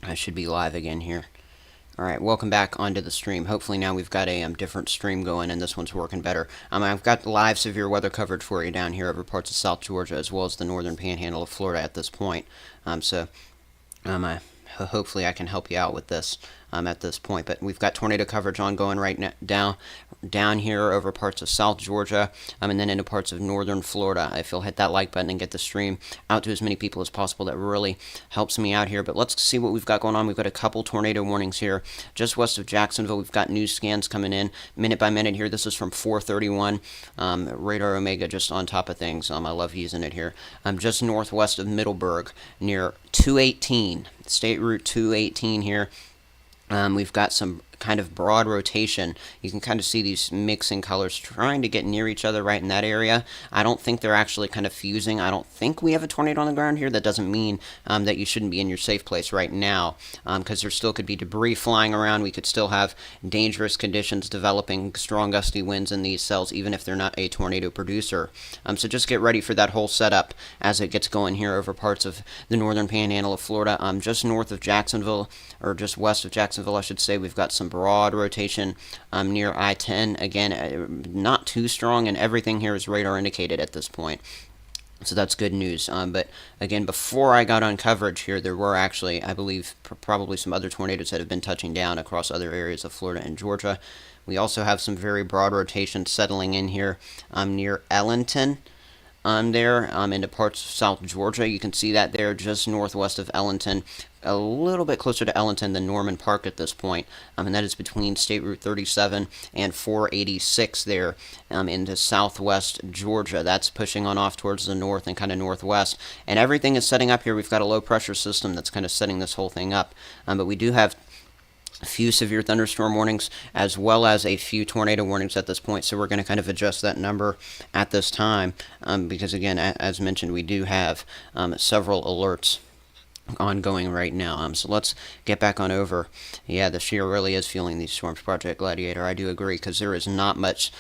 I should be live again here. All right, welcome back onto the stream. Hopefully now we've got a different stream going and this one's working better. I've got live severe weather coverage for you down here over parts of South Georgia as well as the northern panhandle of Florida at this point. Hopefully I can help you out with this at this point. But we've got tornado coverage ongoing right now down here over parts of South Georgia and then into parts of northern Florida. If you'll hit that like button and get the stream out to as many people as possible, that really helps me out here. But let's see what we've got going on. We've got a couple tornado warnings here just west of Jacksonville. We've got news scans coming in minute by minute here. This is from 431 Radar Omega, just on top of things. I love using it here. Just northwest of Middleburg near 218, State Route 218 here. We've got some kind of broad rotation. You can kind of see these mixing colors trying to get near each other right in that area. I don't think they're actually kind of fusing. I don't think we have a tornado on the ground here. That doesn't mean that you shouldn't be in your safe place right now, because there still could be debris flying around. We could still have dangerous conditions developing, strong gusty winds in these cells, even if they're not a tornado producer. So just get ready for that whole setup as it gets going here over parts of the northern panhandle of Florida. Just north of Jacksonville, or just west of Jacksonville, I should say, we've got some broad rotation near I-10. Again, not too strong, and everything here is radar indicated at this point. So that's good news. But again, before I got on coverage here, there were actually, I believe, probably some other tornadoes that have been touching down across other areas of Florida and Georgia. We also have some very broad rotation settling in here near Ellington. Into parts of South Georgia. You can see that there just northwest of Ellington, a little bit closer to Ellington than Norman Park at this point, and that is between State Route 37 and 486 there into southwest Georgia. That's pushing on off towards the north and kind of northwest, and everything is setting up here. We've got a low pressure system that's kind of setting this whole thing up, but we do have a few severe thunderstorm warnings as well as a few tornado warnings at this point, so we're going to kind of adjust that number at this time because, again, as mentioned, we do have several alerts ongoing right now. So let's get back on over. Yeah, the shear really is feeling these storms, Project Gladiator. I do agree, because there is not much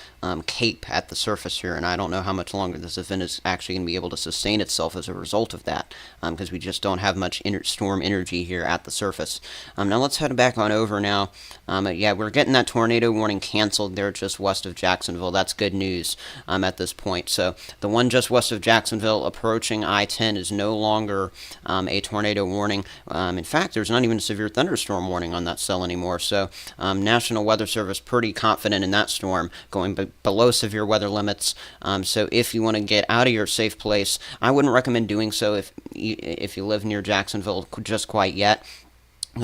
cape at the surface here, and I don't know how much longer this event is actually going to be able to sustain itself as a result of that, because we just don't have much storm energy here at the surface. Now let's head back on over now. Yeah, we're getting that tornado warning canceled there just west of Jacksonville. That's good news at this point. So the one just west of Jacksonville approaching I-10 is no longer a tornado warning. In fact, there's not even a severe thunderstorm warning on that cell anymore. So National Weather Service pretty confident in that storm going below severe weather limits. So if you want to get out of your safe place, I wouldn't recommend doing so if you live near Jacksonville just quite yet.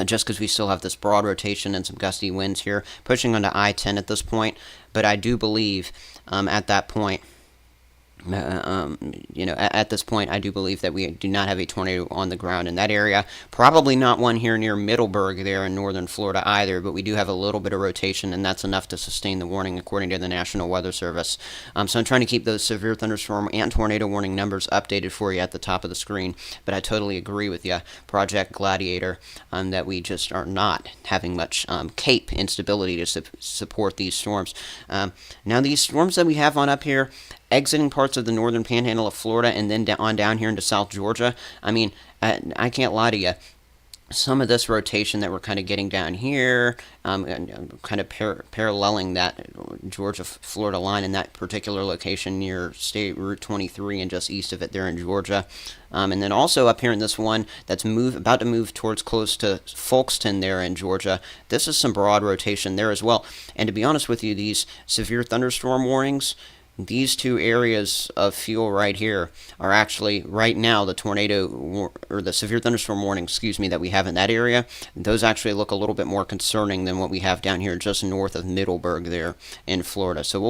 Just because we still have this broad rotation and some gusty winds here pushing onto I-10 at this point. But I do believe at that point, at this point, I do believe that we do not have a tornado on the ground in that area. Probably not one here near Middleburg there in northern Florida either, but we do have a little bit of rotation, and that's enough to sustain the warning according to the National Weather Service. So I'm trying to keep those severe thunderstorm and tornado warning numbers updated for you at the top of the screen, but I totally agree with you, Project Gladiator, that we just are not having much cape instability to support these storms. Now these storms that we have on up here, exiting parts of the northern panhandle of Florida and then on down here into South Georgia, I mean, I can't lie to you. Some of this rotation that we're kind of getting down here, and kind of paralleling that Georgia-Florida line in that particular location near State Route 23 and just east of it there in Georgia. And then also up here in this one that's about to move towards close to Folkston there in Georgia. This is some broad rotation there as well. And to be honest with you, these severe thunderstorm warnings, these two areas of fuel right here are actually right now the tornado or the severe thunderstorm warning, that we have in that area. Those actually look a little bit more concerning than what we have down here just north of Middleburg there in Florida. So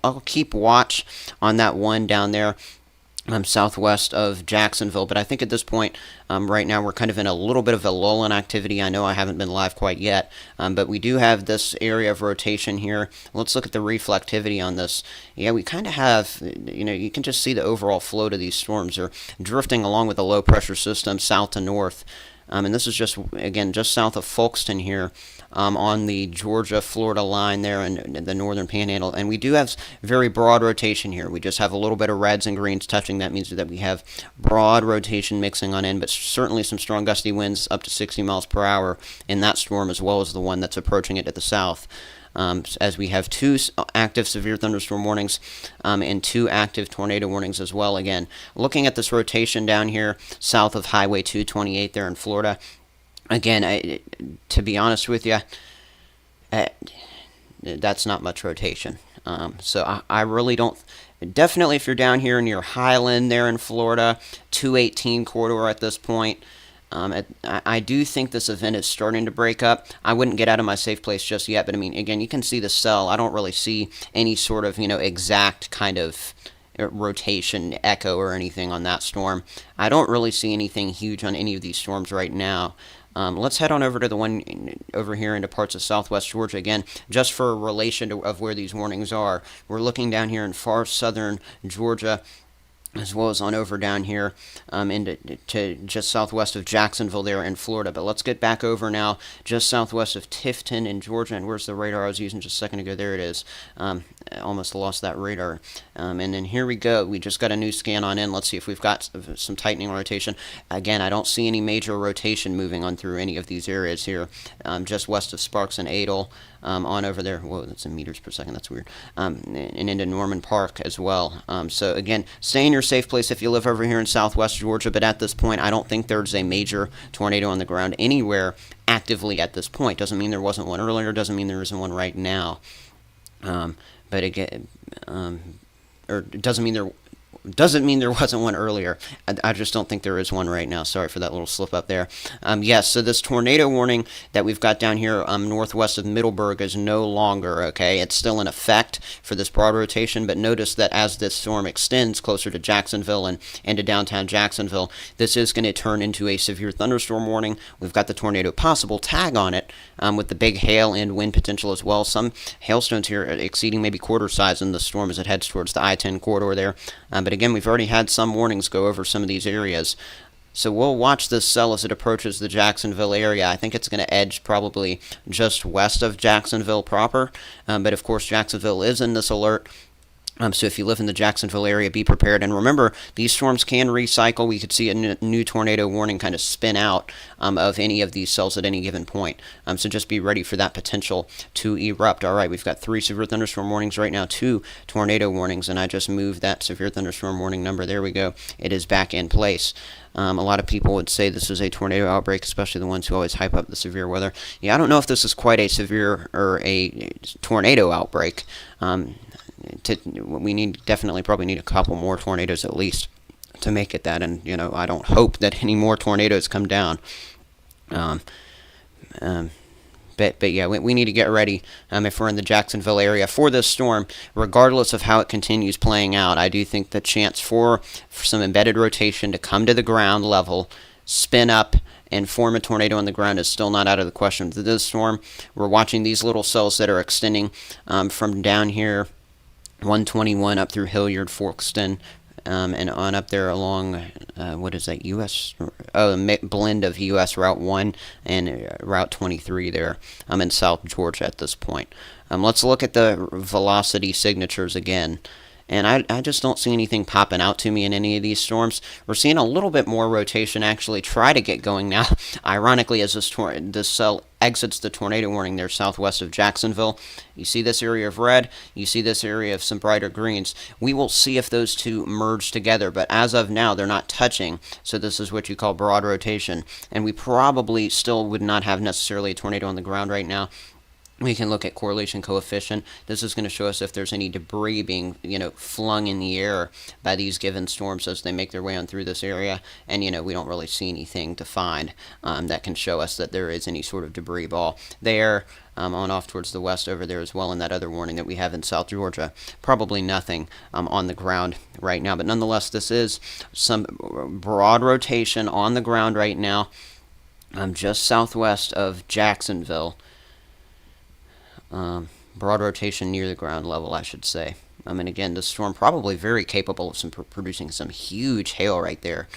I'll keep watch on that one down there southwest of Jacksonville, but I think at this point, right now, we're kind of in a little bit of a lull in activity. I know I haven't been live quite yet, but we do have this area of rotation here. Let's look at the reflectivity on this. Yeah, we kind of have, you can just see the overall flow to these storms are drifting along with a low pressure system south to north. And this is just, again, just south of Folkston here, on the Georgia-Florida line there in the northern panhandle. And we do have very broad rotation here. We just have a little bit of reds and greens touching. That means that we have broad rotation mixing on in, but certainly some strong gusty winds up to 60 miles per hour in that storm, as well as the one that's approaching it to the south. As we have 2 active severe thunderstorm warnings and 2 active tornado warnings as well. Again, looking at this rotation down here south of Highway 228 there in Florida, again, to be honest with you, that's not much rotation. So I really don't. Definitely, if you're down here near Highland there in Florida, 218 corridor at this point, I do think this event is starting to break up. I wouldn't get out of my safe place just yet, but I mean, again, you can see the cell. I don't really see any sort of, exact kind of rotation echo or anything on that storm. I don't really see anything huge on any of these storms right now. Let's head on over to the one over here into parts of southwest Georgia again, just for a relation of where these warnings are. We're looking down here in far southern Georgia, as well as on over down here into just southwest of Jacksonville there in Florida. But let's get back over now just southwest of Tifton in Georgia. And where's the radar I was using just a second ago? There it is. I almost lost that radar. And then here we go. We just got a new scan on in. Let's see if we've got some tightening rotation. Again, I don't see any major rotation moving on through any of these areas here. Just west of Sparks and Adel. On over there. Whoa, that's in meters per second. That's weird. And into Norman Park as well. So again, stay in your safe place if you live over here in southwest Georgia. But at this point, I don't think there's a major tornado on the ground anywhere actively at this point. Doesn't mean there wasn't one earlier. Doesn't mean there isn't one right now. But again, or doesn't mean there wasn't one earlier. I just don't think there is one right now. Sorry for that little slip up there. Yes, so this tornado warning that we've got down here northwest of Middleburg is no longer, okay? It's still in effect for this broad rotation, but notice that as this storm extends closer to Jacksonville and into downtown Jacksonville, this is going to turn into a severe thunderstorm warning. We've got the tornado possible tag on it with the big hail and wind potential as well. Some hailstones here exceeding maybe quarter size in the storm as it heads towards the I-10 corridor there. But again, we've already had some warnings go over some of these areas. So we'll watch this cell as it approaches the Jacksonville area. I think it's going to edge probably just west of Jacksonville proper. But of course, Jacksonville is in this alert. So if you live in the Jacksonville area, be prepared. And remember, these storms can recycle. We could see a new tornado warning kind of spin out of any of these cells at any given point. So just be ready for that potential to erupt. All right, we've got 3 severe thunderstorm warnings right now, 2 tornado warnings, and I just moved that severe thunderstorm warning number. There we go. It is back in place. A lot of people would say this is a tornado outbreak, especially the ones who always hype up the severe weather. Yeah, I don't know if this is quite a severe or a tornado outbreak. We definitely probably need a couple more tornadoes at least to make it that, and I don't hope that any more tornadoes come down. But yeah, we need to get ready if we're in the Jacksonville area for this storm, regardless of how it continues playing out. I do think the chance for some embedded rotation to come to the ground level, spin up, and form a tornado on the ground is still not out of the question. With this storm, we're watching these little cells that are extending from down here 121 up through Hilliard, Folkston, and on up there along, what is that, U.S., blend of U.S. Route 1 and Route 23 there in South Georgia at this point. Let's look at the velocity signatures again. And I just don't see anything popping out to me in any of these storms. We're seeing a little bit more rotation actually try to get going now. Ironically, as this cell exits the tornado warning there southwest of Jacksonville. You see this area of red. You see this area of some brighter greens. We will see if those two merge together. But as of now, they're not touching. So this is what you call broad rotation. And we probably still would not have necessarily a tornado on the ground right now. We can look at correlation coefficient. This is going to show us if there's any debris being, flung in the air by these given storms as they make their way on through this area. And, we don't really see anything defined that can show us that there is any sort of debris ball there. On off towards the west over there as well in that other warning that we have in South Georgia. Probably nothing on the ground right now. But nonetheless, this is some broad rotation on the ground right now just southwest of Jacksonville. Broad rotation near the ground level, I should say. And again, this storm probably very capable of producing some huge hail right there,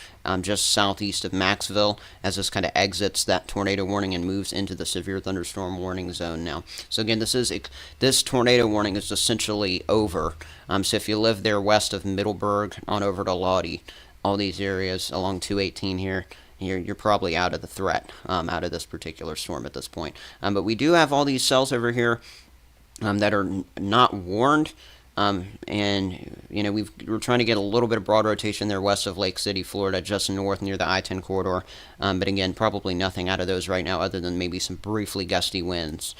just southeast of Maxville, as this kind of exits that tornado warning and moves into the severe thunderstorm warning zone now. So again, this tornado warning is essentially over. So if you live there west of Middleburg on over to Lottie, all these areas along 218 here, you're probably out of the threat, out of this particular storm at this point. But we do have all these cells over here that are not warned. And we're trying to get a little bit of broad rotation there west of Lake City, Florida, just north near the I-10 corridor. But again, probably nothing out of those right now other than maybe some briefly gusty winds.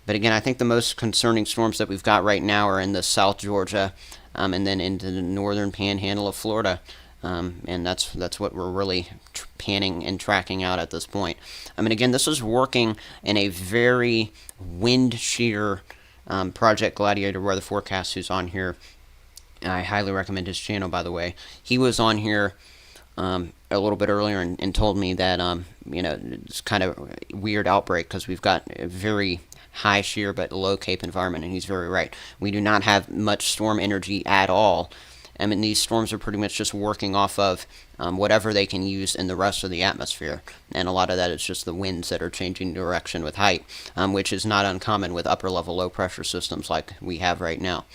But again, I think the most concerning storms that we've got right now are in the South Georgia, and then into the northern panhandle of Florida. And that's what we're really panning and tracking out at this point. Again, this is working in a very wind shear Project Gladiator Weather Forecast, who's on here. I highly recommend his channel, by the way. He was on here a little bit earlier and told me that it's kind of a weird outbreak because we've got a very high shear but low cape environment, and he's very right. We do not have much storm energy at all. These storms are pretty much just working off of whatever they can use in the rest of the atmosphere. And a lot of that is just the winds that are changing direction with height, which is not uncommon with upper-level low-pressure systems like we have right now.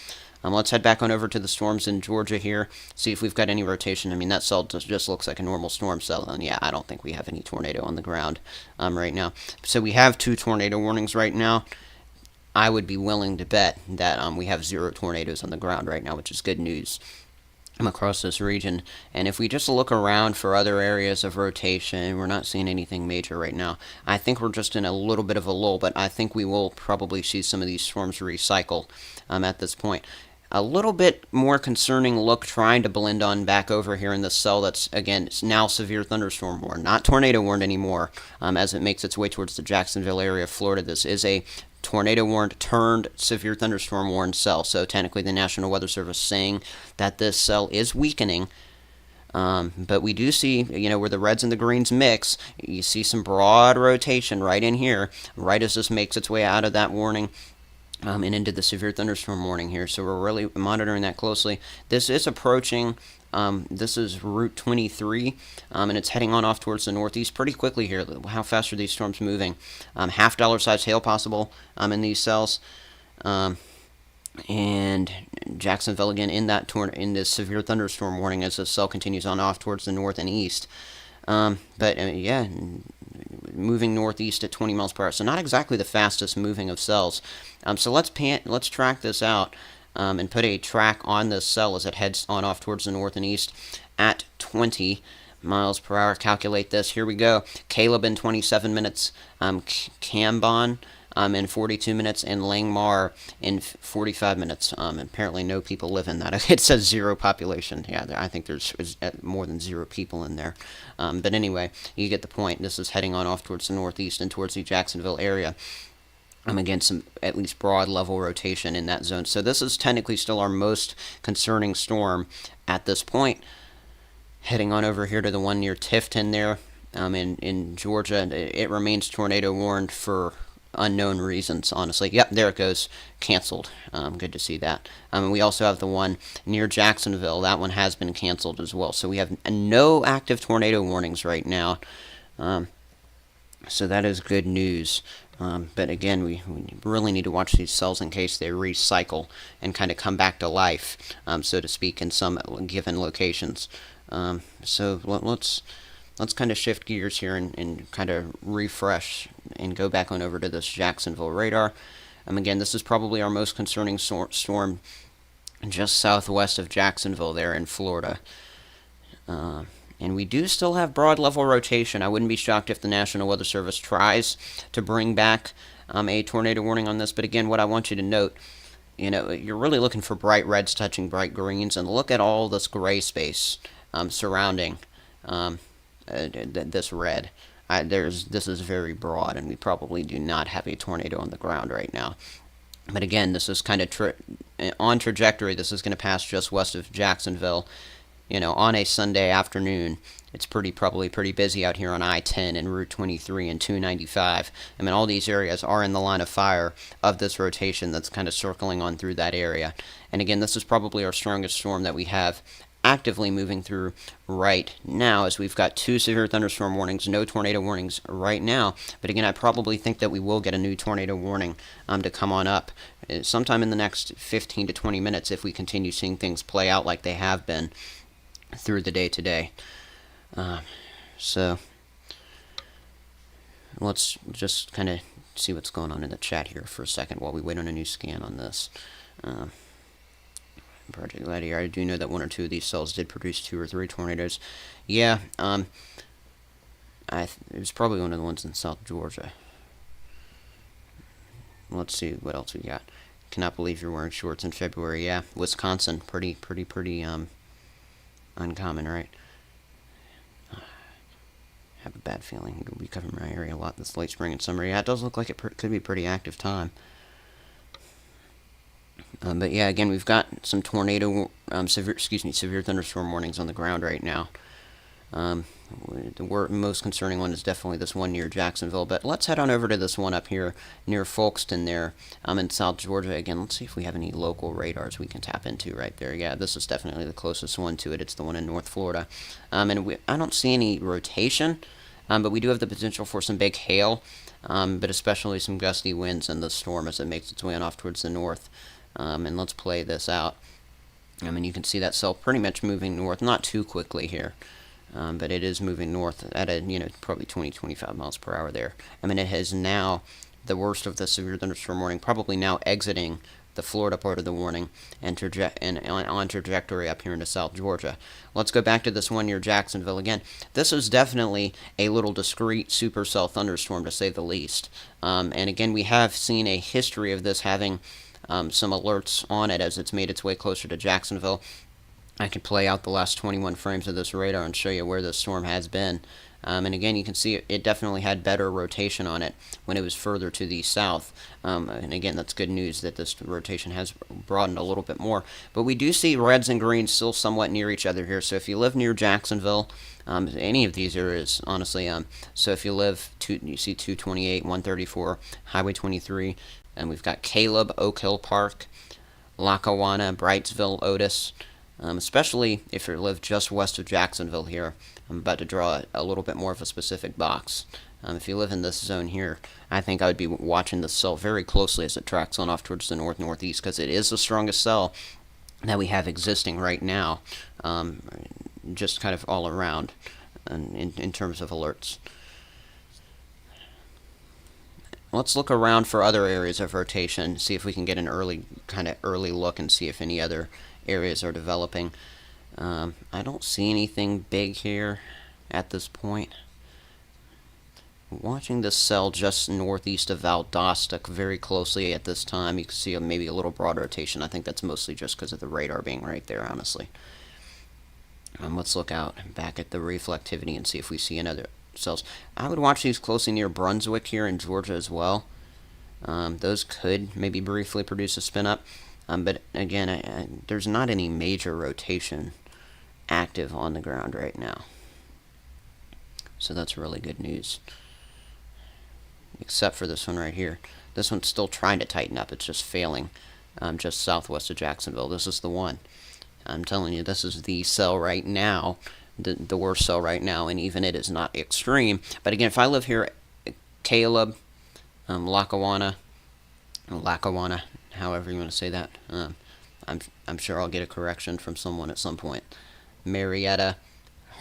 Let's head back on over to the storms in Georgia here, see if we've got any rotation. That cell just looks like a normal storm cell, and yeah, I don't think we have any tornado on the ground right now. So we have 2 tornado warnings right now. I would be willing to bet that we have 0 tornadoes on the ground right now, which is good news across this region. And if we just look around for other areas of rotation, we're not seeing anything major right now. I think we're just in a little bit of a lull, but I think we will probably see some of these storms recycle at this point. A little bit more concerning look trying to blend on back over here in this cell that's, again, it's now severe thunderstorm warned, not tornado warned anymore, as it makes its way towards the Jacksonville area of Florida. This is a tornado warned turned severe thunderstorm warned cell. So technically the National Weather Service saying that this cell is weakening. But we do see, where the reds and the greens mix, you see some broad rotation right in here, right as this makes its way out of that warning. And into the severe thunderstorm warning here. So we're really monitoring that closely. This is approaching, this is Route 23, and it's heading on off towards the northeast pretty quickly here. How fast are these storms moving? Half dollar size hail possible in these cells. And Jacksonville again in this severe thunderstorm warning as the cell continues on off towards the north and east. Yeah, moving northeast at 20 miles per hour. So not exactly the fastest moving of cells. So let's track this out and put a track on this cell as it heads on off towards the north and east at 20 miles per hour. Calculate this. Here we go. Caleb in 27 minutes. Cambon in 42 minutes, and Langmar in 45 minutes. Apparently no people live in that. It says 0 population. Yeah, I think there's more than 0 people in there. But anyway, you get the point. This is heading on off towards the northeast and towards the Jacksonville area. Again, some at least broad level rotation in that zone. So this is technically still our most concerning storm at this point. Heading on over here to the one near Tifton there in Georgia. It remains tornado warned for unknown reasons, honestly. Yep, there it goes. Canceled. Good to see that. And we also have the one near Jacksonville. That one has been canceled as well. So we have no active tornado warnings right now. So that is good news. But again, we really need to watch these cells in case they recycle and kind of come back to life, so to speak, in some given locations. So let's kind of shift gears here and kind of refresh and go back on over to this Jacksonville radar. Again, this is probably our most concerning storm just southwest of Jacksonville there in Florida. And we do still have broad level rotation. I wouldn't be shocked if the National Weather Service tries to bring back a tornado warning on this. But again, what I want you to note, you're really looking for bright reds touching bright greens, and look at all this gray space surrounding this red. This is very broad, and we probably do not have a tornado on the ground right now. But again, this is kind of on trajectory. This is going to pass just west of Jacksonville. on a Sunday afternoon, it's probably pretty busy out here on I-10 and Route 23 and 295. I mean, all these areas are in the line of fire of this rotation that's kind of circling on through that area. And again, this is probably our strongest storm that we have actively moving through right now, as we've got 2 severe thunderstorm warnings, no tornado warnings right now. But again, I probably think that we will get a new tornado warning to come on up sometime in the next 15 to 20 minutes if we continue seeing things play out like they have been through the day today. So let's just kind of see what's going on in the chat here for a second while we wait on a new scan on this. Project Gladiator, I do know that 1 or 2 of these cells did produce 2 or 3 tornadoes. Yeah, it was probably one of the ones in South Georgia. Let's see what else we got. Cannot believe you're wearing shorts in February. Yeah, Wisconsin, pretty uncommon, right? Have a bad feeling it'll be covering my area a lot this late spring and summer. Yeah, it does look like it could be a pretty active time. But yeah, again, we've got some severe thunderstorm warnings on the ground right now. The most concerning one is definitely this one near Jacksonville. But let's head on over to this one up here near Folkston there in South Georgia. Again, let's see if we have any local radars we can tap into right there. Yeah, this is definitely the closest one to it. It's the one in North Florida. And I don't see any rotation, but we do have the potential for some big hail, but especially some gusty winds in the storm as it makes its way on off towards the north. And let's play this out. I mean, you can see that cell pretty much moving north, not too quickly here. But it is moving north at probably 20-25 miles per hour there. I mean, it has now, the worst of the severe thunderstorm warning, probably now exiting the Florida part of the warning and on trajectory up here into South Georgia. Let's go back to this one near Jacksonville again. This is definitely a little discrete supercell thunderstorm, to say the least. And again, we have seen a history of this having some alerts on it as it's made its way closer to Jacksonville. I can play out the last 21 frames of this radar and show you where this storm has been. And again, you can see it definitely had better rotation on it when it was further to the south. And again, that's good news that this rotation has broadened a little bit more. But we do see reds and greens still somewhat near each other here. So if you live near Jacksonville, any of these areas, honestly, so if you you see 228, 134, Highway 23, and we've got Caleb, Oak Hill Park, Lackawanna, Brightsville, Otis. Especially if you live just west of Jacksonville here. I'm about to draw a little bit more of a specific box. If you live in this zone here, I think I would be watching this cell very closely as it tracks on off towards the north-northeast, because it is the strongest cell that we have existing right now, just kind of all around in terms of alerts. Let's look around for other areas of rotation, see if we can get an early look and see if any other areas are developing. I don't see anything big here at this point. Watching this cell just northeast of Valdosta very closely at this time. You can see maybe a little broad rotation. I think that's mostly just because of the radar being right there, honestly. Let's look out back at the reflectivity and see if we see another cells. I would watch these closely near Brunswick here in Georgia as well. Those could maybe briefly produce a spin up. But again, there's not any major rotation active on the ground right now. So that's really good news. Except for this one right here. This one's still trying to tighten up. It's just failing just southwest of Jacksonville. This is the one. I'm telling you, this is the cell right now, the worst cell right now, and even it is not extreme. But again, if I live here, Caleb, Lackawanna, however you want to say that. I'm sure I'll get a correction from someone at some point. Marietta,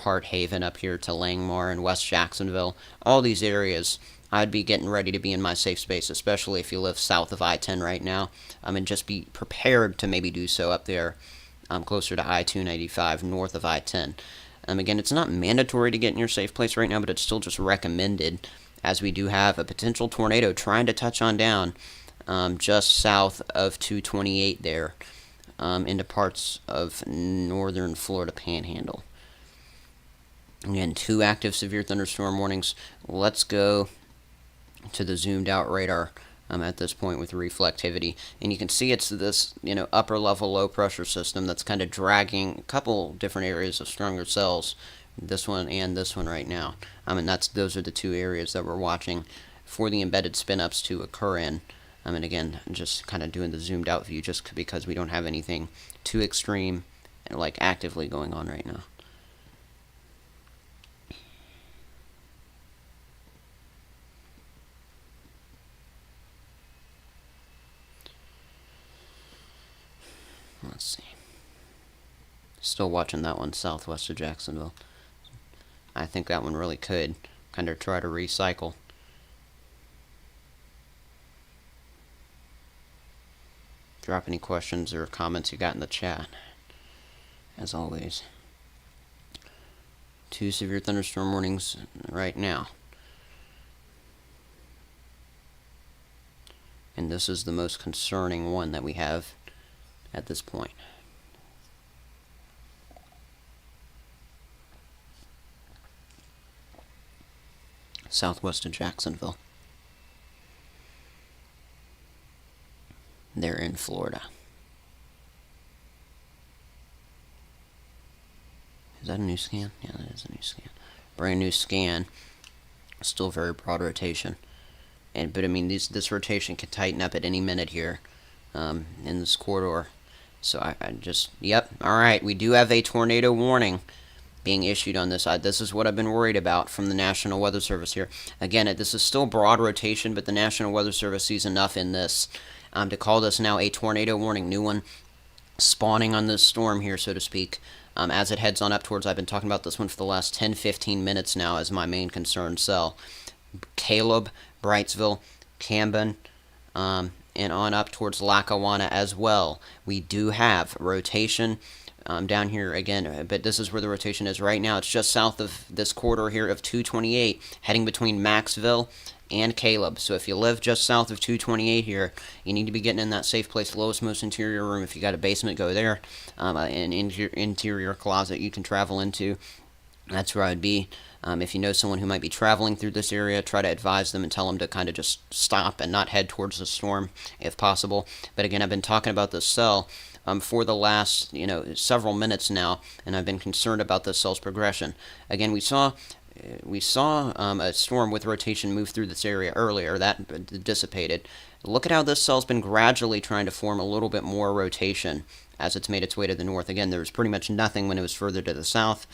Hart Haven up here to Langmar and West Jacksonville. All these areas, I'd be getting ready to be in my safe space, especially if you live south of I-10 right now. And just be prepared to maybe do so up there closer to I-295, north of I-10. Again, it's not mandatory to get in your safe place right now, but it's still just recommended, as we do have a potential tornado trying to touch on down just south of 228 there into parts of northern Florida Panhandle. Again, 2 active severe thunderstorm warnings. Let's go to the zoomed out radar at this point with reflectivity. And you can see it's this, upper level low pressure system that's kind of dragging a couple different areas of stronger cells, this one and this one right now. And those are the two areas that we're watching for the embedded spin-ups to occur in. And again, just kind of doing the zoomed out view just because we don't have anything too extreme and like actively going on right now. Let's see. Still watching that one southwest of Jacksonville. I think that one really could kind of try to recycle. Drop any questions or comments you got in the chat. As always. 2 severe thunderstorm warnings right now. And this is the most concerning one that we have at this point. Southwest of Jacksonville. They're in Florida. Is that a new scan? Yeah, that is a new scan. Brand new scan. Still very broad rotation. But I mean, this rotation can tighten up at any minute here in this corridor. So I just, yep, all right. We do have a tornado warning being issued on this side. This is what I've been worried about from the National Weather Service here. Again, this is still broad rotation, but the National Weather Service sees enough in this to call this now a tornado warning. New one spawning on this storm here, so to speak, as it heads on up towards, I've been talking about this one for the last 10-15 minutes now as my main concern cell. Caleb, Brightsville, Camden, and on up towards Lackawanna as well. We do have rotation down here again, but this is where the rotation is right now. It's just south of this corridor here of 228, heading between Maxville and Caleb. So if you live just south of 228 here, you need to be getting in that safe place, lowest, most interior room. If you got a basement, go there. An interior closet you can travel into. That's where I'd be. If you know someone who might be traveling through this area, try to advise them and tell them to kind of just stop and not head towards the storm if possible. But again, I've been talking about this cell for the last several minutes now, and I've been concerned about this cell's progression. Again, we saw a storm with rotation move through this area earlier. That dissipated. Look at how this cell's been gradually trying to form a little bit more rotation as it's made its way to the north. Again, there was pretty much nothing when it was further to the south,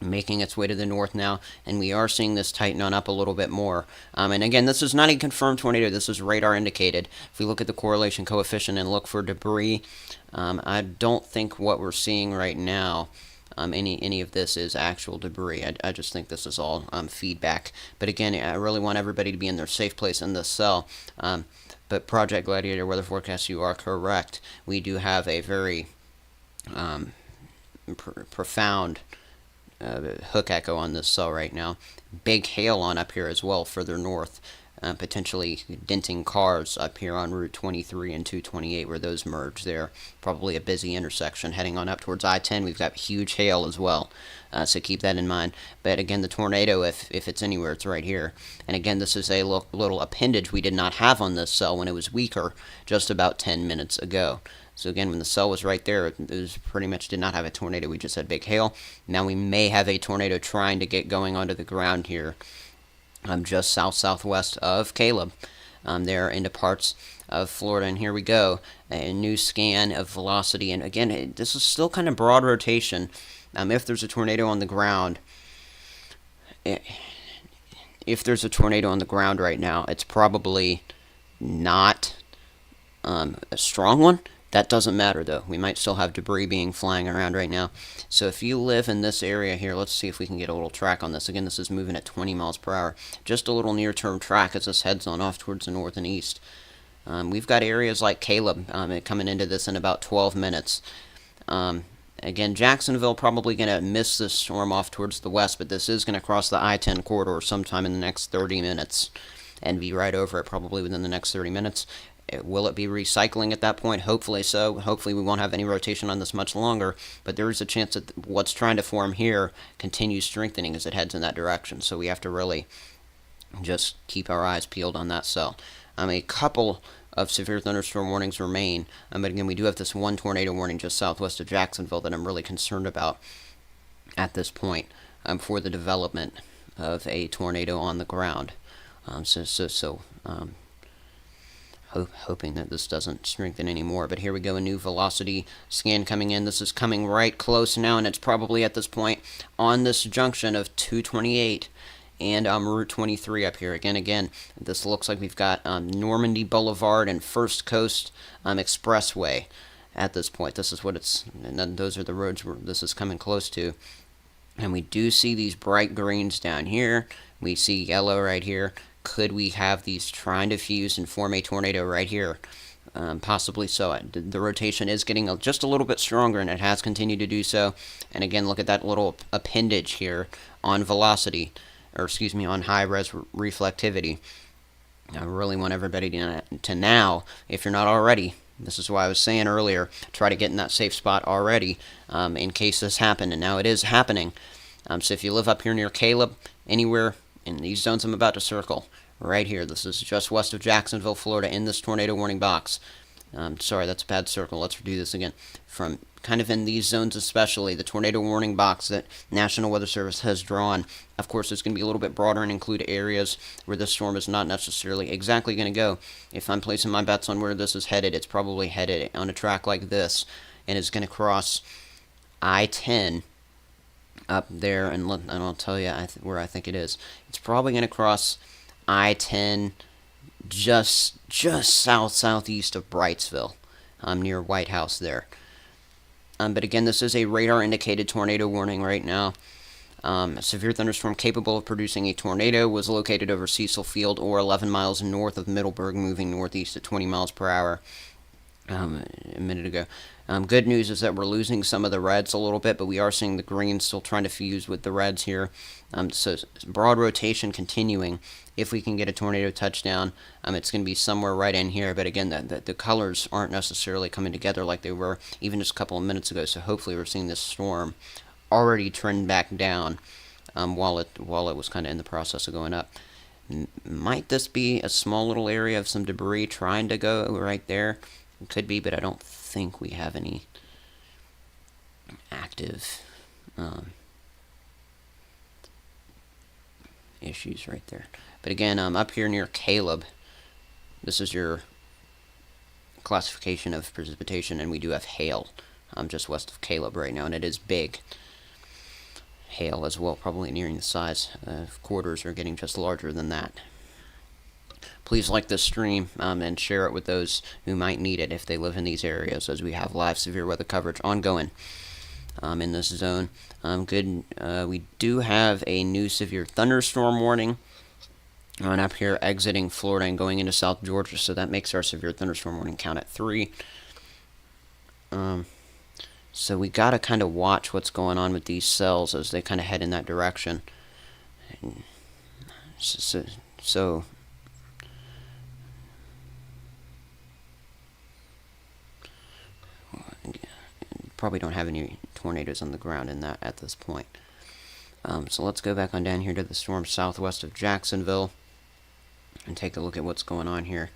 making its way to the north now, and we are seeing this tighten on up a little bit more. And again, this is not a confirmed tornado. This is radar indicated. If we look at the correlation coefficient and look for debris, I don't think what we're seeing right now, any of this is actual debris. I just think this is all feedback. But again, I really want everybody to be in their safe place in this cell. But Project Gladiator Weather Forecast, you are correct. We do have a very profound hook echo on this cell right now. Big hail on up here as well further north, potentially denting cars up here on Route 23 and 228 where those merge there. Probably a busy intersection heading on up towards I-10. We've got huge hail as well, so keep that in mind. But again, the tornado, if it's anywhere, it's right here. And again, this is a little appendage we did not have on this cell when it was weaker just about 10 minutes ago. So again, when the cell was right there, it was pretty much did not have a tornado. We just had big hail. Now we may have a tornado trying to get going onto the ground here, just southwest of Caleb. There into parts of Florida. And here we go, a new scan of velocity. And again, this is still kind of broad rotation. If there's a tornado on the ground, right now, it's probably not a strong one. That doesn't matter, though. We might still have debris being flying around right now. So if you live in this area here, let's see if we can get a little track on this. Again, this is moving at 20 miles per hour. Just a little near-term track as this heads on off towards the north and east. We've got areas like Caleb coming into this in about 12 minutes. Again, Jacksonville probably going to miss this storm off towards the west, but this is going to cross the I-10 corridor sometime in the next 30 minutes and be right over it probably within the next 30 minutes. Will it be recycling at that point? Hopefully so. Hopefully we won't have any rotation on this much longer, but there is a chance that what's trying to form here continues strengthening as it heads in that direction. So we have to really just keep our eyes peeled on that cell. A couple of severe thunderstorm warnings remain, but again, we do have this one tornado warning just southwest of Jacksonville that I'm really concerned about at this point for the development of a tornado on the ground. Hoping that this doesn't strengthen anymore. But here we go, a new velocity scan coming in. This is coming right close now, and it's probably at this point on this junction of 228 and Route 23 up here. Again, this looks like we've got Normandy Boulevard and First Coast Expressway at this point. This is what it's, and then those are the roads where this is coming close to. And we do see these bright greens down here. We see yellow right here. Could we have these trying to fuse and form a tornado right here? Possibly so. The rotation is getting just a little bit stronger, and it has continued to do so. And again, look at that little appendage here on velocity, or excuse me, on high-res reflectivity. I really want everybody to now, if you're not already, this is why I was saying earlier, try to get in that safe spot already in case this happened, and now it is happening. So if you live up here near Caleb, anywhere in these zones I'm about to circle, right here, this is just west of Jacksonville, Florida, in this tornado warning box. Sorry, that's a bad circle. Let's redo this again. From kind of in these zones especially, the tornado warning box that National Weather Service has drawn. Of course, it's going to be a little bit broader and include areas where this storm is not necessarily exactly going to go. If I'm placing my bets on where this is headed, it's probably headed on a track like this, and it's going to cross I-10 up there, and I'll tell you where I think it is. It's probably going to cross I-10 just southeast of Brightsville, near White House there. But again, this is a radar-indicated tornado warning right now. A severe thunderstorm capable of producing a tornado was located over Cecil Field or 11 miles north of Middleburg, moving northeast at 20 miles per hour a minute ago. Good news is that we're losing some of the reds a little bit, but we are seeing the greens still trying to fuse with the reds here. So broad rotation continuing. If we can get a tornado touchdown, it's going to be somewhere right in here. But again, the colors aren't necessarily coming together like they were even just a couple of minutes ago. So hopefully we're seeing this storm already trend back down while it was kind of in the process of going up. Might this be a small little area of some debris trying to go right there? It could be, but I don't think we have any active issues right there. But again, up here near Caleb, this is your classification of precipitation, and we do have hail just west of Caleb right now, and it is big hail as well, probably nearing the size of quarters or getting just larger than that. Please like this stream and share it with those who might need it if they live in these areas, as we have live severe weather coverage ongoing in this zone. We do have a new severe thunderstorm warning on up here exiting Florida and going into South Georgia, so that makes our severe thunderstorm warning count at 3. So we got to kind of watch what's going on with these cells as they kind of head in that direction. So probably don't have any tornadoes on the ground in that at this point. So let's go back on down here to the storm southwest of Jacksonville and take a look at what's going on here.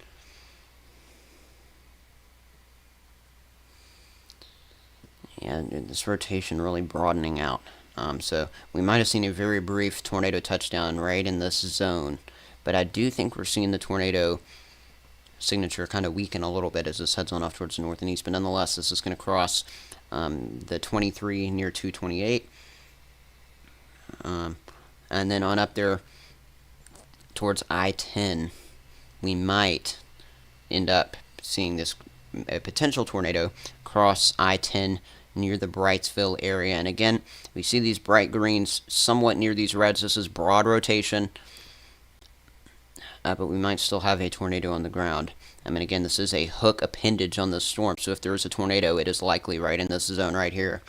And this rotation really broadening out. So we might have seen a very brief tornado touchdown right in this zone, but I do think we're seeing the tornado signature kind of weaken a little bit as this heads on off towards the north and east. But nonetheless, this is going to cross the 23 near 228, and then on up there towards I-10, we might end up seeing this a potential tornado cross I-10 near the Brightsville area. And again, we see these bright greens somewhat near these reds. This is broad rotation, but we might still have a tornado on the ground. I mean, again, this is a hook appendage on the storm, so if there is a tornado, it is likely right in this zone right here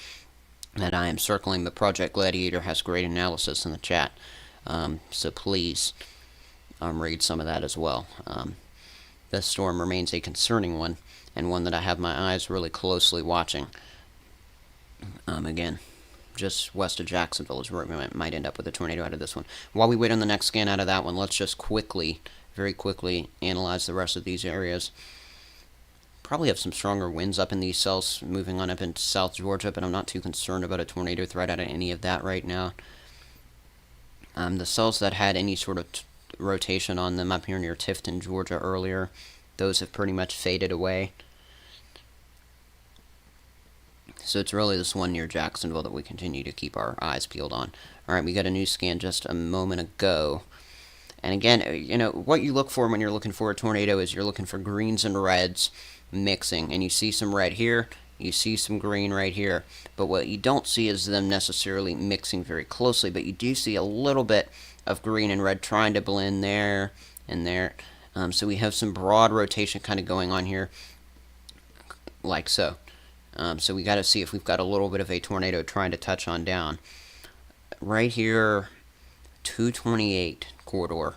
that I am circling. The Project Gladiator has great analysis in the chat, so please read some of that as well. This storm remains a concerning one, and one that I have my eyes really closely watching. Again, just west of Jacksonville is where we might end up with a tornado out of this one. While we wait on the next scan out of that one, let's just quickly, very quickly analyze the rest of these areas. Probably have some stronger winds up in these cells moving on up into South Georgia, but I'm not too concerned about a tornado threat out of any of that right now. The cells that had any sort of rotation on them up here near Tifton, Georgia earlier, those have pretty much faded away. So it's really this one near Jacksonville that we continue to keep our eyes peeled on. Alright, we got a new scan just a moment ago. And again, you know, what you look for when you're looking for a tornado is you're looking for greens and reds mixing. And you see some red here, you see some green right here. But what you don't see is them necessarily mixing very closely. But you do see a little bit of green and red trying to blend there and there. So we have some broad rotation kind of going on here, like so. So we got to see if we've got a little bit of a tornado trying to touch on down. Right here, 228 corridor.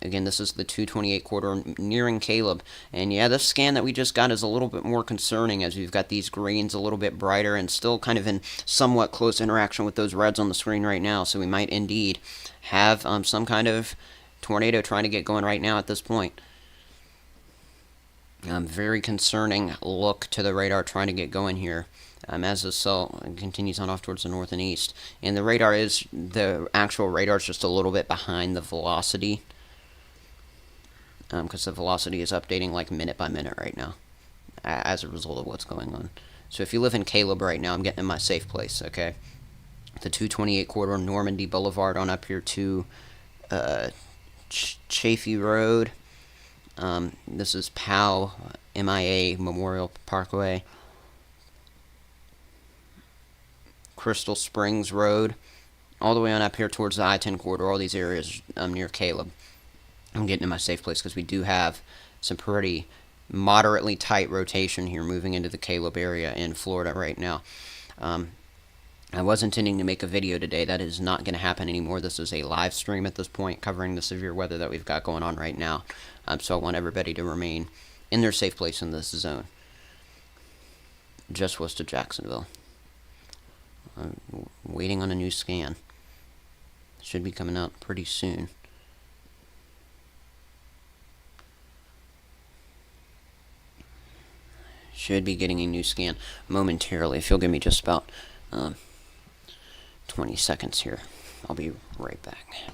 Again, this is the 228 corridor nearing Caleb. And yeah, this scan that we just got is a little bit more concerning, as we've got these greens a little bit brighter and still kind of in somewhat close interaction with those reds on the screen right now. So we might indeed have some kind of tornado trying to get going right now at this point. Very concerning look to the radar trying to get going here as the cell continues on off towards the north and east. And the actual radar is just a little bit behind the velocity, because the velocity is updating like minute by minute right now as a result of what's going on. So if you live in Caleb right now, I'm getting in my safe place, okay? The 228 corridor, Normandy Boulevard on up here to Chaffee Road. This is Powell, MIA Memorial Parkway, Crystal Springs Road, all the way on up here towards the I-10 corridor, all these areas near Caleb. I'm getting in my safe place because we do have some pretty moderately tight rotation here moving into the Caleb area in Florida right now. I was intending to make a video today. That is not going to happen anymore. This is a live stream at this point covering the severe weather that we've got going on right now. So I want everybody to remain in their safe place in this zone. Just west of Jacksonville. I'm waiting on a new scan. Should be coming out pretty soon. Should be getting a new scan momentarily. If you'll give me just about 20 seconds here, I'll be right back.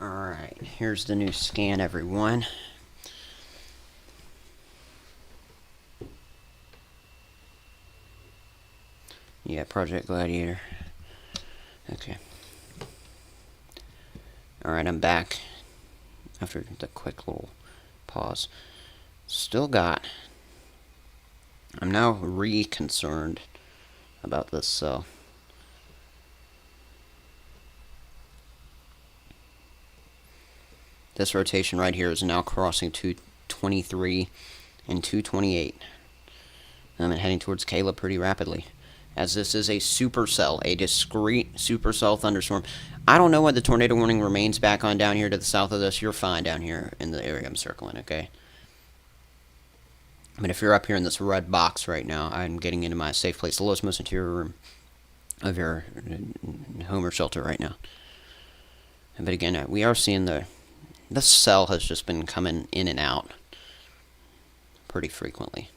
Alright, here's the new scan, everyone. Yeah, Project Gladiator. Okay. Alright, I'm back after the quick little pause. I'm now concerned about this cell. This rotation right here is now crossing 223 and 228. And heading towards Caleb pretty rapidly, as this is a supercell, a discrete supercell thunderstorm. I don't know why the tornado warning remains back on down here to the south of this. You're fine down here in the area I'm circling, okay? But if you're up here in this red box right now, I'm getting into my safe place, the lowest, most interior room of your home or shelter right now. But again, we are seeing this cell has just been coming in and out pretty frequently.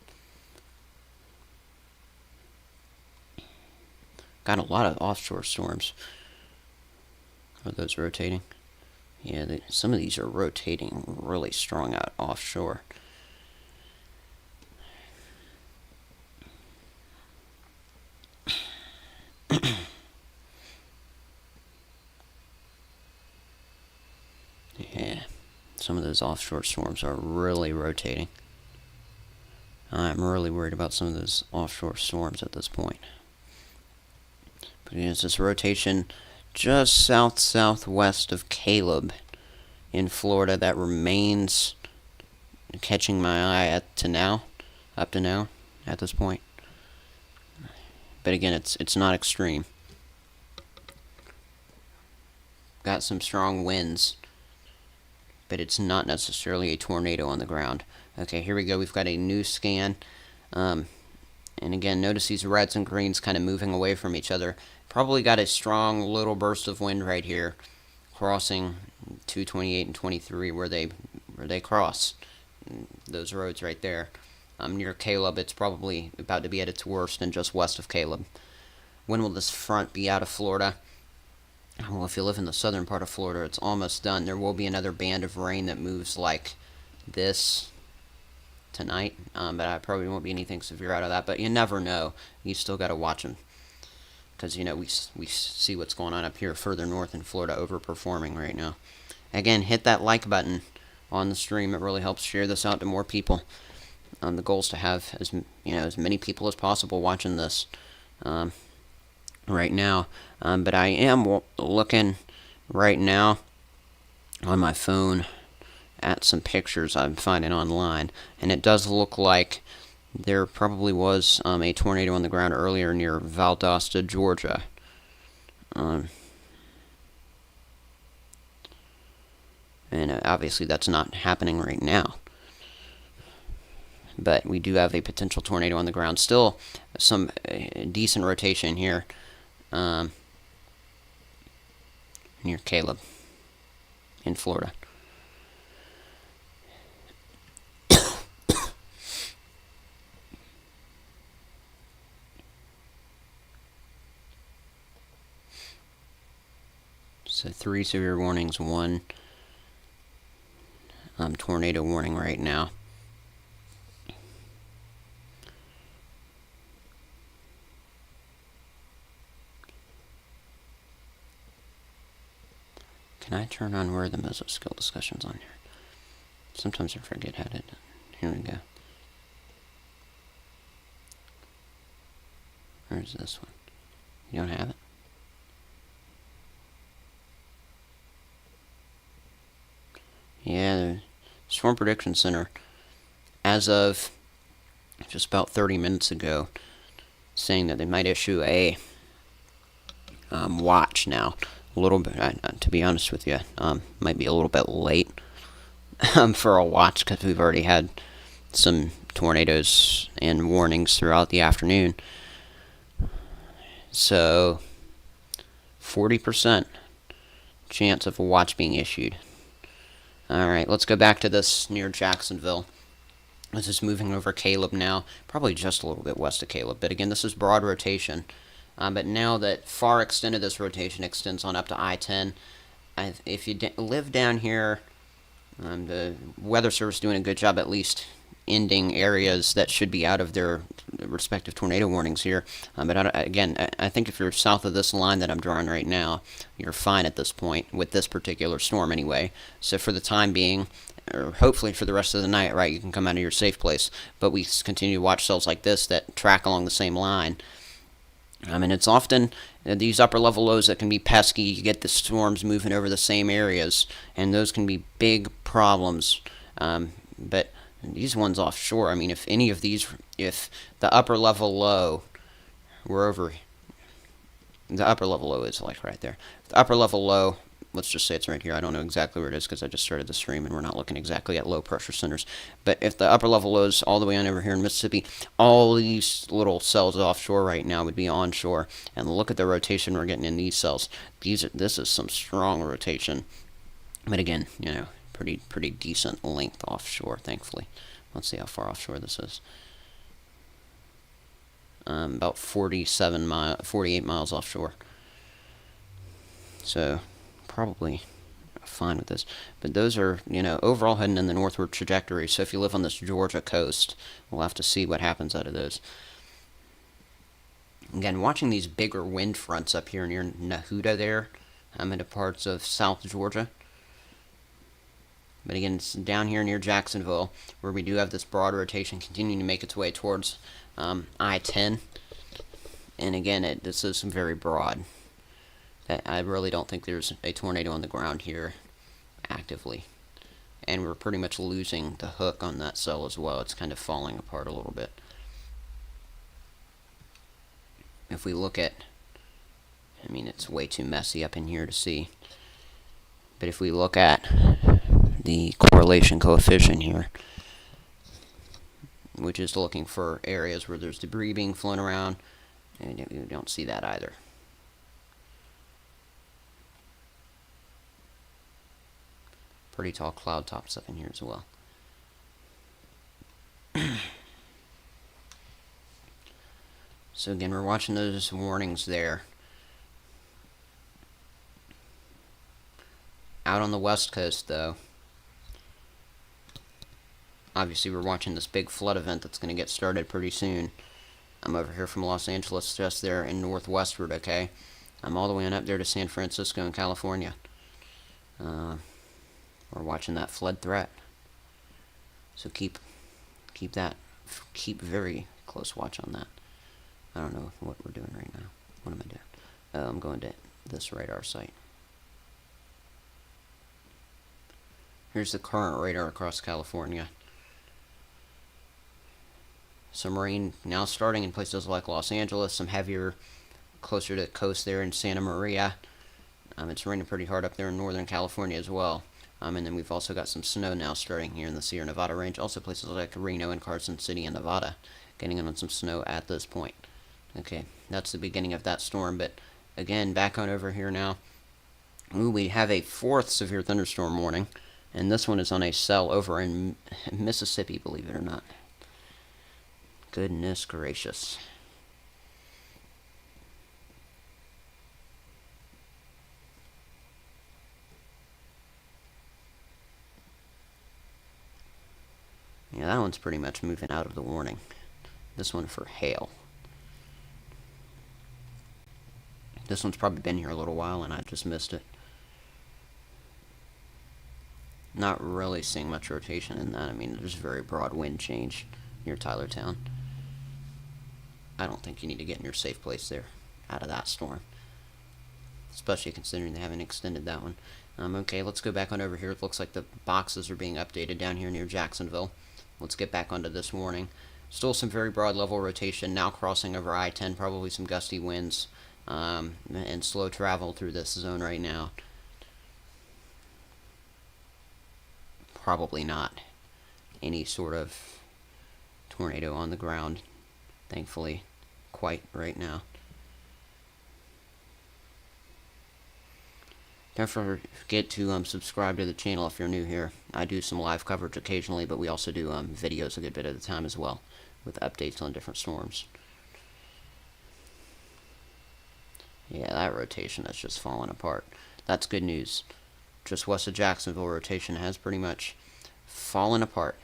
Got a lot of offshore storms. Are those rotating? Yeah, some of these are rotating really strong out offshore. Yeah, some of those offshore storms are really rotating. I'm really worried about some of those offshore storms at this point. But it's this rotation just southwest of Caleb in Florida that remains catching my eye up to now at this point. But again, it's not extreme. Got some strong winds, but it's not necessarily a tornado on the ground. Okay, here we go. We've got a new scan, and And again, notice these reds and greens kind of moving away from each other. Probably got a strong little burst of wind right here, crossing 228 and 23 where they cross those roads right there. Near Caleb, it's probably about to be at its worst and just west of Caleb. When will this front be out of Florida? Well, if you live in the southern part of Florida, it's almost done. There will be another band of rain that moves like this tonight, but I probably won't be anything severe out of that. But you never know. You still got to watch them because we see what's going on up here further north in Florida, overperforming right now. Again, hit that like button on the stream. It really helps share this out to more people. The goal is to have as many people as possible watching this right now. But I am looking right now on my phone at some pictures I'm finding online, and it does look like there probably was a tornado on the ground earlier near Valdosta, Georgia. And obviously that's not happening right now. But we do have a potential tornado on the ground. Still some decent rotation here near Caleb in Florida. So 3 severe warnings, 1 tornado warning right now. Can I turn on where the meso skill discussion's on here? Sometimes I forget how to. Here we go. Where's this one? You don't have it? Yeah, the Storm Prediction Center, as of just about 30 minutes ago, saying that they might issue a watch now. A little bit, to be honest with you, might be a little bit late for a watch because we've already had some tornadoes and warnings throughout the afternoon. So, 40% chance of a watch being issued. Alright, let's go back to this near Jacksonville. This is moving over Caleb now, probably just a little bit west of Caleb. But again, this is broad rotation. But now that far extent of this rotation extends on up to I-10, if you live down here, the Weather Service is doing a good job at least ending areas that should be out of their respective tornado warnings here. But again, I think if you're south of this line that I'm drawing right now, you're fine at this point with this particular storm anyway. So for the time being, or hopefully for the rest of the night, right, you can come out of your safe place. But we continue to watch cells like this that track along the same line. And it's often these upper level lows that can be pesky. You get the storms moving over the same areas, and those can be big problems. But these ones offshore, I mean, if the upper level low were over, the upper level low is like right there. The upper level low, let's just say it's right here. I don't know exactly where it is because I just started the stream and we're not looking exactly at low pressure centers. But if the upper level low is all the way on over here in Mississippi, all these little cells offshore right now would be onshore. And look at the rotation we're getting in these cells. This is some strong rotation. But again, pretty decent length offshore, thankfully. Let's see how far offshore this is. About 48 miles offshore. So probably fine with this, but those are overall heading in the northward trajectory. So if you live on this Georgia coast, we'll have to see what happens out of those. Again, watching these bigger wind fronts up here near Nahuda there, into parts of South Georgia. But again, it's down here near Jacksonville where we do have this broad rotation continuing to make its way towards I-10. And again, this is very broad. I really don't think there's a tornado on the ground here actively. And we're pretty much losing the hook on that cell as well. It's kind of falling apart a little bit. If we look at, it's way too messy up in here to see. But if we look at the correlation coefficient here, which is looking for areas where there's debris being flown around, and you don't see that either. Pretty tall cloud tops up in here as well. So again, we're watching those warnings there. Out on the west coast, though, obviously we're watching this big flood event that's going to get started pretty soon. I'm over here from Los Angeles, just there in northwestward, okay? I'm all the way on up there to San Francisco in California. We're watching that flood threat. So keep very close watch on that. I don't know what we're doing right now. What am I doing? I'm going to this radar site. Here's the current radar across California. Some rain now starting in places like Los Angeles, some heavier closer to the coast there in Santa Maria. It's raining pretty hard up there in Northern California as well. And then we've also got some snow now starting here in the Sierra Nevada range. Also places like Reno and Carson City in Nevada getting in on some snow at this point. Okay, that's the beginning of that storm. But again, back on over here now. Ooh, we have a fourth severe thunderstorm warning. And this one is on a cell over in Mississippi, believe it or not. Goodness gracious. Yeah, that one's pretty much moving out of the warning. This one for hail. This one's probably been here a little while and I just missed it. Not really seeing much rotation in that. I mean, there's very broad wind change near Tylertown. I don't think you need to get in your safe place there out of that storm. Especially considering they haven't extended that one. Okay, let's go back on over here. It looks like the boxes are being updated down here near Jacksonville. Let's get back onto this warning. Still some very broad level rotation, now crossing over I-10, probably some gusty winds, and slow travel through this zone right now. Probably not any sort of tornado on the ground, thankfully, quite right now. Don't forget to subscribe to the channel if you're new here. I do some live coverage occasionally, but we also do videos a good bit at a time as well, with updates on different storms. Yeah, that rotation that's just falling apart. That's good news. Just west of Jacksonville, rotation has pretty much fallen apart.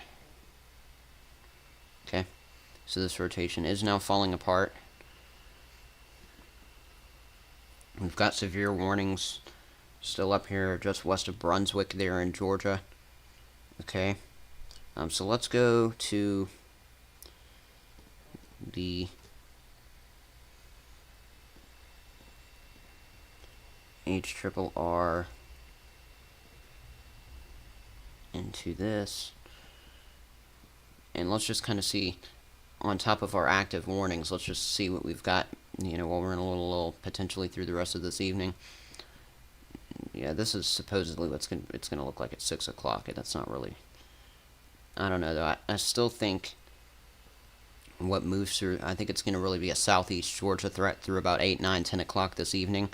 Okay, so this rotation is now falling apart. We've got severe warnings still up here just west of Brunswick there in Georgia. Okay, so let's go to the HRRR into this, and let's just kind of see on top of our active warnings. Let's just see what we've got, while we're in a little potentially through the rest of this evening. Yeah, this is supposedly what's it's gonna look like at 6 o'clock. That's not really, I don't know though. I still think what moves through, I think it's gonna really be a southeast Georgia threat through about 8, 9, 10 o'clock this evening.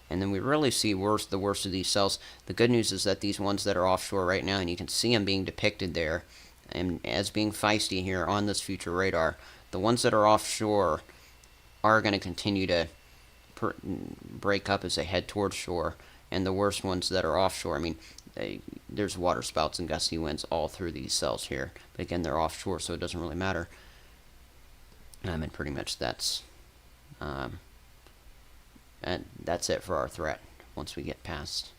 And then we really see the worst of these cells. The good news is that these ones that are offshore right now, and you can see them being depicted there, and as being feisty here on this future radar, the ones that are offshore are going to continue to break up as they head towards shore. And the worst ones that are offshore, I mean, there's water spouts and gusty winds all through these cells here. But again, they're offshore, so it doesn't really matter. And pretty much that's it for our threat once we get past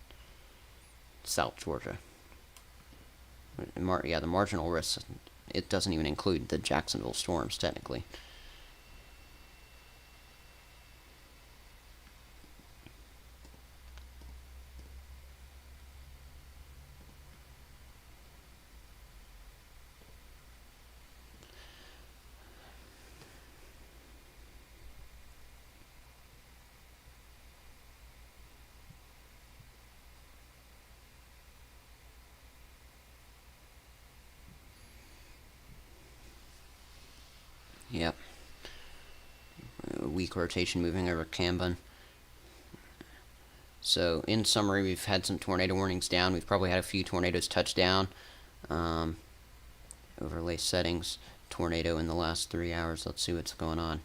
South Georgia. Yeah, the marginal risk, it doesn't even include the Jacksonville storms, technically. Yep. Weak rotation moving over Camden. So, in summary, we've had some tornado warnings down. We've probably had a few tornadoes touch down. Overlay settings, tornado in the last 3 hours. Let's see what's going on.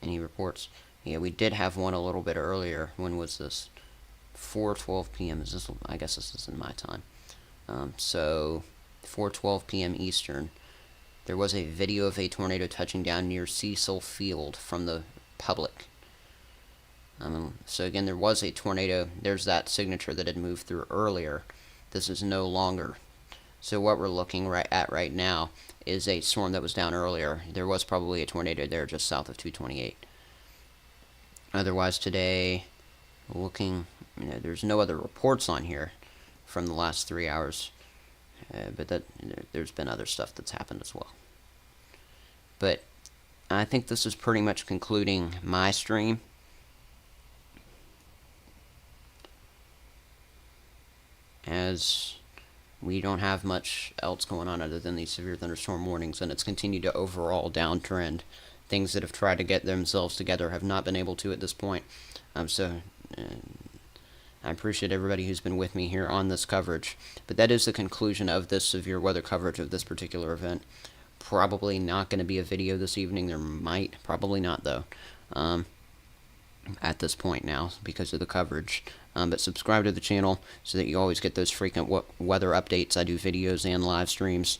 Any reports? Yeah, we did have one a little bit earlier. When was this? 4:12 p.m. Is this? I guess this is in my time. So, 4:12 p.m. Eastern. There was a video of a tornado touching down near Cecil Field from the public. So again, there was a tornado. There's that signature that had moved through earlier. This is no longer. So what we're looking at right now is a storm that was down earlier. There was probably a tornado there just south of 228. Otherwise today, looking, there's no other reports on here from the last 3 hours. But there's been other stuff that's happened as well. But I think this is pretty much concluding my stream. As we don't have much else going on other than these severe thunderstorm warnings, and it's continued to overall downtrend. Things that have tried to get themselves together have not been able to at this point. So I appreciate everybody who's been with me here on this coverage. But that is the conclusion of this severe weather coverage of this particular event. Probably not going to be a video this evening. There might. Probably not, though. At this point now, because of the coverage. But subscribe to the channel so that you always get those frequent weather updates. I do videos and live streams.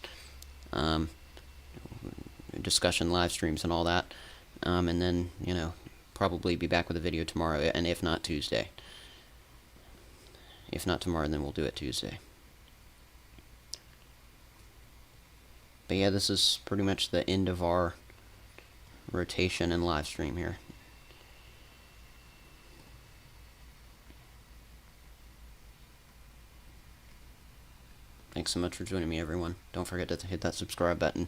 Discussion live streams and all that. And then, probably be back with a video tomorrow, and if not Tuesday. If not tomorrow, then we'll do it Tuesday. But yeah, this is pretty much the end of our rotation and live stream here. Thanks so much for joining me, everyone. Don't forget to hit that subscribe button.